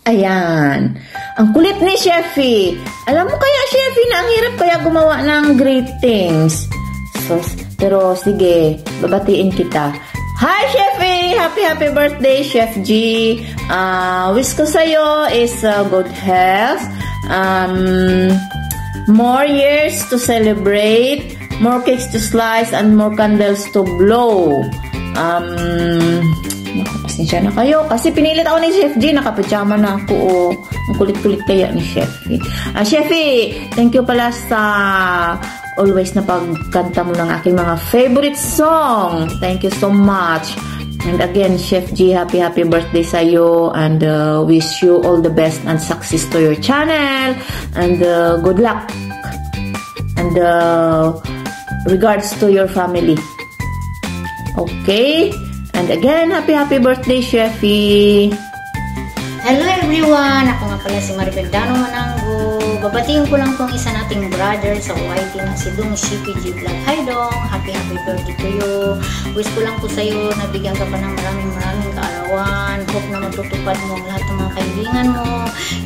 Ayan. Ang kulit ni Chefy. Alam mo kaya, Chefy, na ang hirap kaya gumawa ng greetings. Pero sige, babatiin kita. Hi, Chefy! Happy birthday, Chef G. Wish ko sa'yo is good health. More years to celebrate. More cakes to slice and more candles to blow. Pasensya na kayo kasi pinilit ako ni Chef G, nakapajama na ako. Ang kulit-kulit kaya ni Chefy. Chefy, thank you pala sa always na pagkanta mo ng aking mga favorite song. Thank you so much. And again, Chef G, happy birthday sa'yo, and wish you all the best and success to your channel, and good luck, and regards to your family. Okay? And again, happy birthday, Chefy! Hello everyone! Ako nga pala si Maribel Dano Mananggo. Babatiin ko lang tong isa nating brother sa YT na si Dong CPG Vlog. Hi Dong! Happy birthday to you! Wish ko lang po sa'yo na bigyan ka pa ng maraming kaarawan. Hope na matutupad mo ang lahat ng mga kaibigan mo.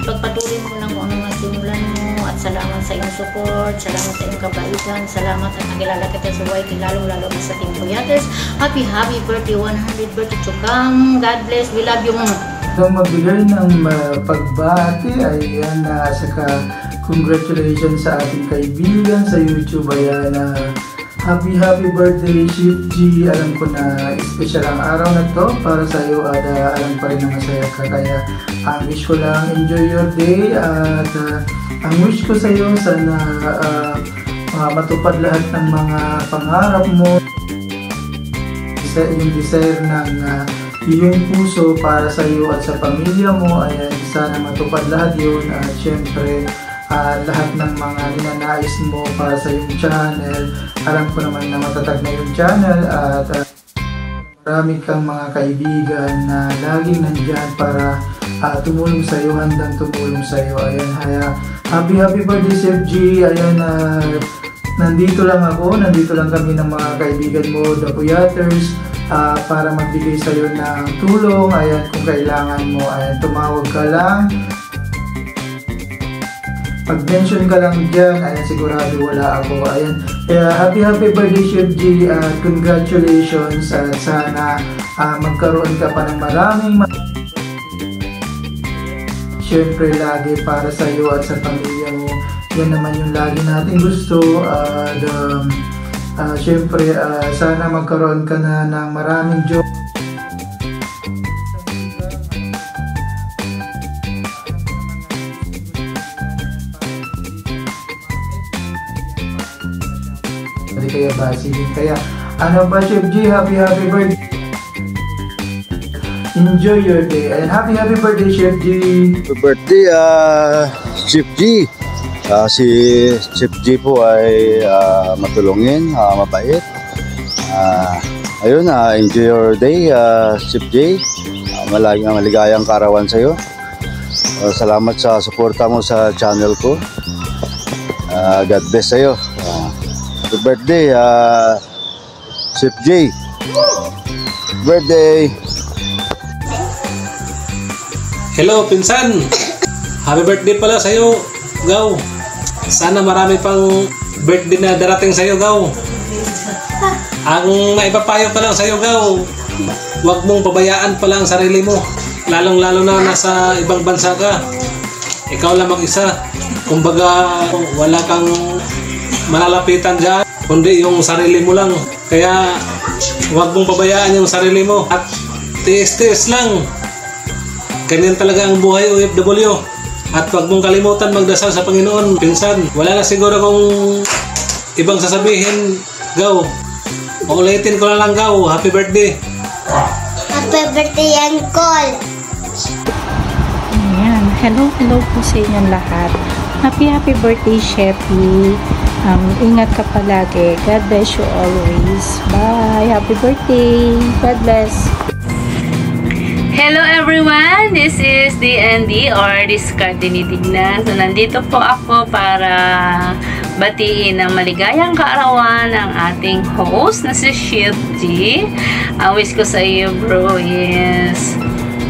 Ipagpatuloy mo lang kung anong nasimulan mo. At salamat sa iyong support. Salamat sa iyong kabaitan. Salamat at nagilala kita sa YT. Lalo na sa Team Puyaters. Happy birthday! 100 birthday to come. God bless. We love you mo. So, magbigay ng pagbati, ayan, saka congratulations sa ating kaibigan sa YouTube. Ayan, happy birthday, Chef G. Alam ko na special ang araw na to para sa iyo at alam pa rin na masaya ka. Kaya ang wish ko lang, enjoy your day, at ang wish ko sa iyo, sana matupad lahat ng mga pangarap mo, yung desire ng iyong puso para sa iyo at sa pamilya mo. Ayan, sana matupad lahat yun. At syempre, lahat ng mga ninanais mo para sa iyong channel. Alam ko naman na matatag na yung channel, at marami kang mga kaibigan na laging nandyan para tumulong sa iyo, handang tumulong sa iyo. Ayan, happy birthday, Chef G. Ayan, nandito lang kami ng mga kaibigan mo, The Puyaters, para magbigay sa iyo ng tulong. Ayan, kung kailangan mo, ayan, tumawag ka lang, pag-mention ka lang dyan, ayan, sigurado wala ako. Ayan, kaya happy birthday, Chef G, at congratulations, at sana magkaroon ka pa ng maraming syempre lagi para sa iyo at sa pamilya mo. Yan naman yung lagi natin gusto. Syempre, sana magkaroon ka na ng maraming joy. Kaya ba, sige, kaya ano ba, Chef G, happy birthday. Enjoy your day, and happy birthday, Chef G. Happy birthday, Chef G. Si Chef G po ay matulungin, mabait. Ayun, enjoy your day, Chef G. Maligayang kaarawan sa iyo. Salamat sa suporta mo sa channel ko. God bless sa iyo. Happy birthday, Chef G. Birthday. Hello, pinsan. Happy birthday pala sa iyo, Gaw. Sana marami pang birthday na darating sa iyo, Gaw. Ang maipapayo pa lang sa iyo, Gaw, huwag mong pabayaan pa lang ang sarili mo. Lalong-lalo na nasa ibang bansa ka. Ikaw lang mag-isa. Kumbaga, wala kang malalapitan dyan, kundi yung sarili mo lang. Kaya, huwag mong pabayaan yung sarili mo. At tiis-tiis lang. Ganyan talaga ang buhay OFW. At huwag mong kalimutan magdasal sa Panginoon, pinsan. Wala na siguro kung ibang sasabihin, Gaw. Ulitin ko na lang, Gaw. Happy birthday. Happy birthday, Uncle. Ayan. Hello po sa inyong lahat. Happy birthday, Chefy. Ingat ka palagi. God bless you always. Bye. Happy birthday. God bless. Hello everyone! This is DND or Discard Tinitignan. So, nandito po ako para batiin ng maligayang kaarawan ng ating host na si Chef G. Ang wish ko sa iyo, bro, is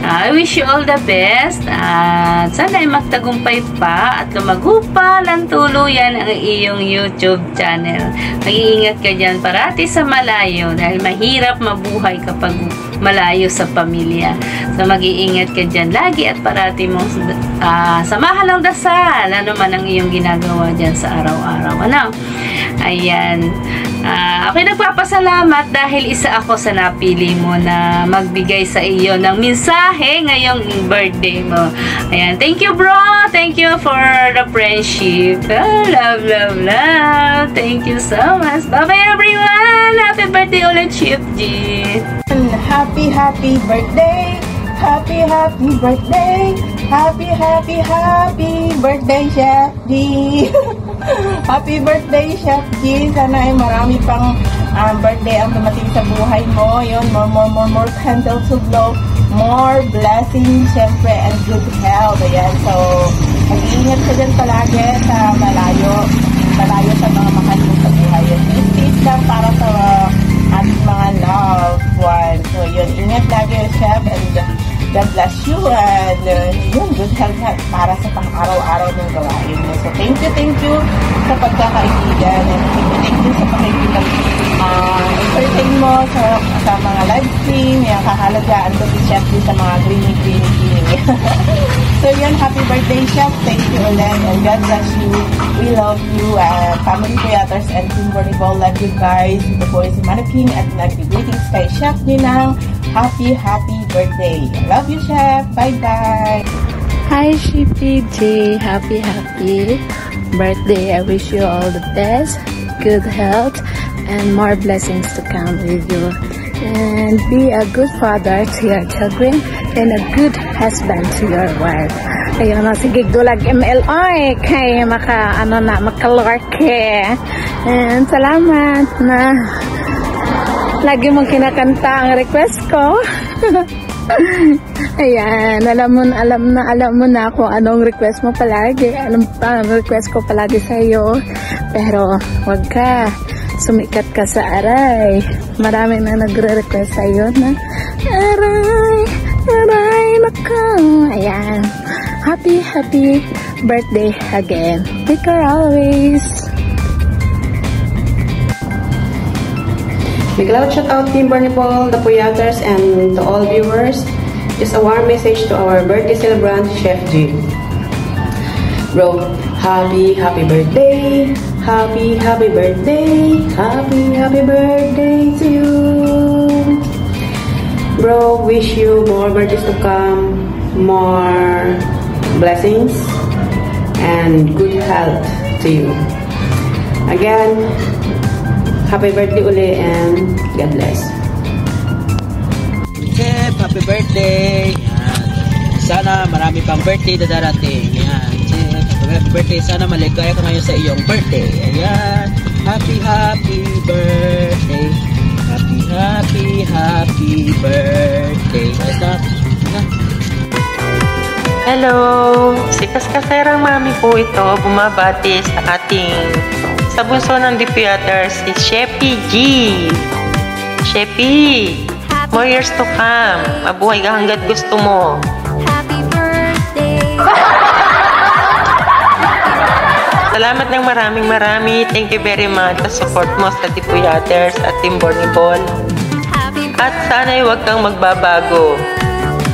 I wish you all the best at sana ay magtagumpay pa at lumago pa ng tuluyan ang iyong YouTube channel. Mag-iingat ka dyan parati sa malayo dahil mahirap mabuhay kapag malayo sa pamilya. So mag-iingat ka dyan lagi at parati mong samahan ng dasal ano man ang iyong ginagawa dyan sa araw-araw. Ano? Ayan. Ako'y nagpapasalamat dahil isa ako sa napili mo na magbigay sa iyo ng mensahe ngayong birthday mo. Ayan. Thank you, bro. Thank you for the friendship. Love, love, love. Thank you so much. Bye-bye, everyone. Happy birthday ulit, Chef G. Happy, happy birthday. Happy, happy birthday. Happy, happy, happy birthday, Chef G. Happy birthday, Chef G. Sana ay marami pang birthday ang dumating sa buhay mo. Yun, more candles to blow. More blessings, syempre, and good health. Ayan, so, mag-iingat ka dyan palagi sa malayo sa mga mahal mo sa buhay. Yun, peace lang para sa ating mga loved ones. So, yun, ingat lagi, Chef, and God bless you, and yun, good health para sa pang-araw-araw ng gawain mo. So, thank you sa pagkakaibigan, and thank you sa pakikipag entertain mo sa mga live stream, yung kahalagaan ko si Chef sa mga greeny. So, yun, happy birthday, Chef. Thank you ulit, and God bless you. We love you, family creators and Team Volleyball. Love you guys. Ito po si Manaping at nag-greetings kay Chef Ninang. Happy birthday. Love you, Chef. Bye-bye. Hi, CPJ. Happy birthday. I wish you all the best, good health, and more blessings to come with you. And be a good father to your children and a good husband to your wife. Ayun na, sige, gulag MLI kay makalorke. And salamat na lagi mong kinakanta ang request ko. Ayan, alam mo na kung anong request mo palagi. Alam pa ang request ko palagi sa iyo. Pero wag ka sumikat ka sa aray. Marami na nagre-request sa iyo na aray nako. Ayan. Happy birthday again. Take care always. Big loud shout out Team Volleyball, the Puyaters, and to all viewers. Just a warm message to our birthday celebrant, Chef G. Bro, happy birthday. Happy birthday. Happy birthday to you. Bro, wish you more birthdays to come, more blessings, and good health to you. Again, happy birthday uli and God bless. Chef, happy birthday. Yan. Sana marami pang birthday na darating. Yan. Chef, happy birthday. Sana maligaya ka ngayon sa iyong birthday. Ayan. Happy birthday. Happy birthday. Hello! Si Kaskaserang Mami po ito bumabati sa ating sa bunso ng Puyaters, si Sheppy G. Sheppy, more years to come. Mabuhay ka hanggat gusto mo. Happy birthday! Salamat ng marami. Thank you very much sa support mo sa Puyaters at Team Volleyball. At sana'y huwag kang magbabago.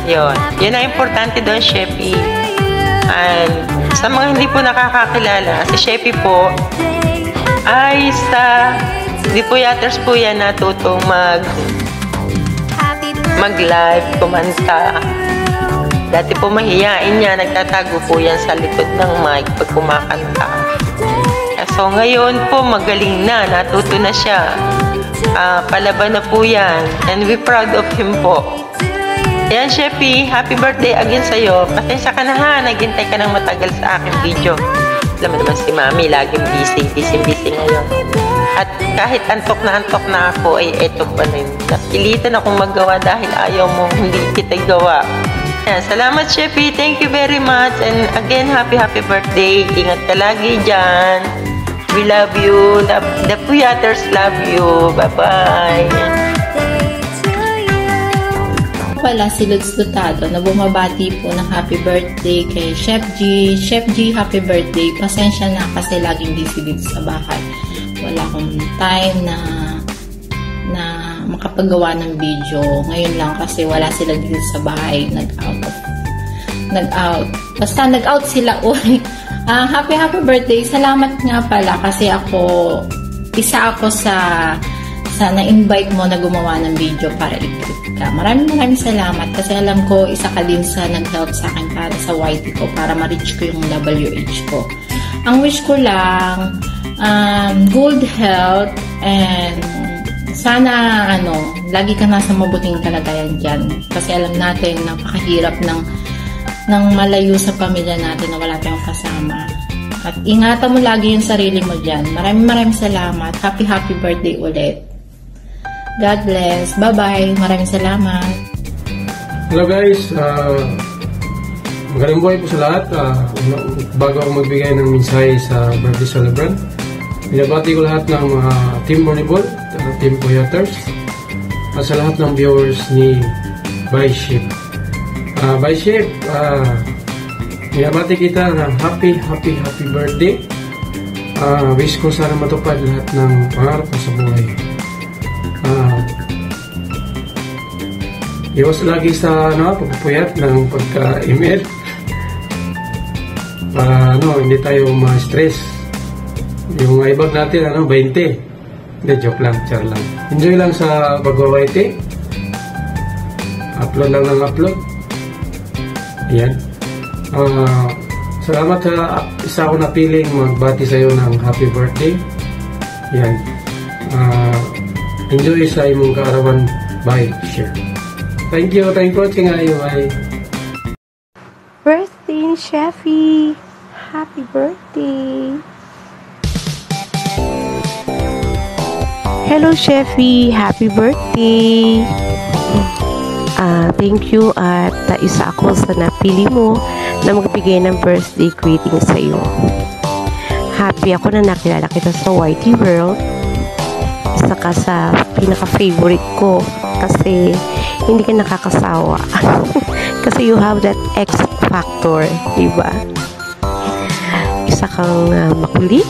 Yun ang importante doon, Sheppy. And sa mga hindi po nakakakilala, si Sheppy po ay sa Puyaters po yan natutong mag-live, kumanta. Dati po mahiyain niya, nagtatago po yan sa likod ng mic pag kumakanta. So ngayon po magaling na, natuto na siya. Palaban na po yan, and we proud of him po. Yan, Sheppy, happy birthday again sa'yo. Pasensya ka na ha, naghintay ka ng matagal sa aking video. Alam mo naman si Mami, laging busy ngayon. At kahit antok na ako, ay eto pa rin. Napilitan akong maggawa dahil ayaw mo hindi kita gawa. Yan, salamat, Sheppy. Thank you very much. And again, happy birthday. Ingat ka lagi dyan. We love you. The Puyaters love you. Bye-bye. pala si Lods Dotado na bumabati po ng happy birthday kay Chef G. Chef G, happy birthday. Pasensya na kasi laging busy dito sa bahay. Wala akong time na makapagawa ng video. Ngayon lang kasi wala sila dito sa bahay. Basta nag-out sila ulit. Happy birthday. Salamat nga pala kasi isa ako sa na-invite mo na gumawa ng video para i-clip ka. Maraming salamat kasi alam ko isa ka din sa nag-help sa akin para sa YT ko para ma-reach ko yung WH ko. Ang wish ko lang good health and sana lagi ka nasa mabuting kalagayan dyan kasi alam natin napakahirap ng malayo sa pamilya natin na wala tayong kasama. At ingatan mo lagi yung sarili mo dyan. Maraming salamat. Happy birthday ulit. God bless. Bye-bye. Maraming salamat. Hello guys. Magandang buhay po sa lahat. Bago ako magbigay ng mensahe sa birthday celebrant, binabati ko lahat ng Team Volleyball, Team Puyaters, at sa lahat ng viewers ni Byship. Byship, binabati kita ng happy birthday. Wish ko sana matupad lahat ng pangarap mo sa buhay. Iwas lagi sa pagpupuyat ng pagka-email para hindi tayo ma-stress. Yung ibag natin 20. Hindi, joke lang, char lang. Enjoy lang sa pag-YT. Upload lang ng upload. Ayan. Salamat sa isa ako napiling magbati sa'yo ng happy birthday. Ayan. Enjoy sa imong kaarawan. Bye. Share. Thank you. Thank you for watching. Bye. Birthday, Chefy. Happy birthday. Hello, Chefy. Happy birthday. Thank you at isa ako sa napili mo na magbigay ng birthday greeting sa iyo. Happy ako na nakilala kita sa YT World. Isa ka sa pinaka-favorite ko kasi hindi ka nakakasawa. Kasi you have that X factor, diba? Isa kang makulit,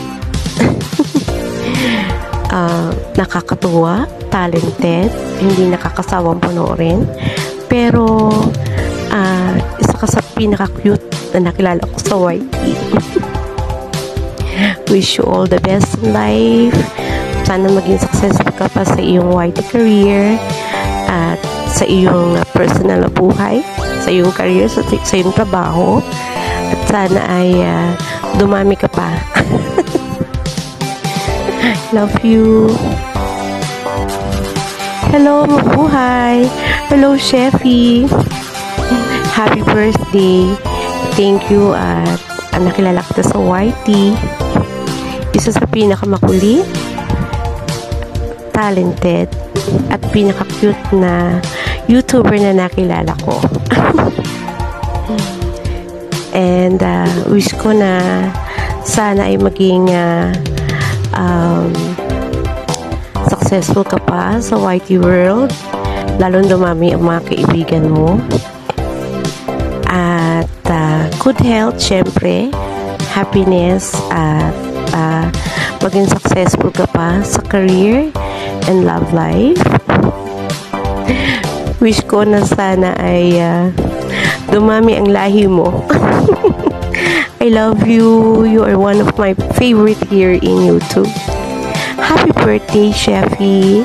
nakakatuwa, talented, hindi nakakasawang panoorin, pero isa ka sa pinaka-cute na nakilala ko sa YT. Wish you all the best in life. Sana maging successful ka pa sa iyong YT career at sa iyong personal na buhay, sa iyong career, sa iyong trabaho, at sana ay dumami ka pa. Love you. Hello, mabuhay. Hello, Chefy. Happy birthday. Thank you at nakilala kita sa YT. Isa sa pinakamakulit, talented, at pinaka-cute na YouTuber na nakilala ko. And wish ko na sana ay maging successful ka pa sa YT World, lalong dumami ang mga kaibigan mo, at good health, syempre, happiness, at maging successful ka pa sa career and love life. Wish ko na sana ay dumami ang lahi mo. I love you. You are one of my favorite here in YouTube. Happy birthday, Chefy.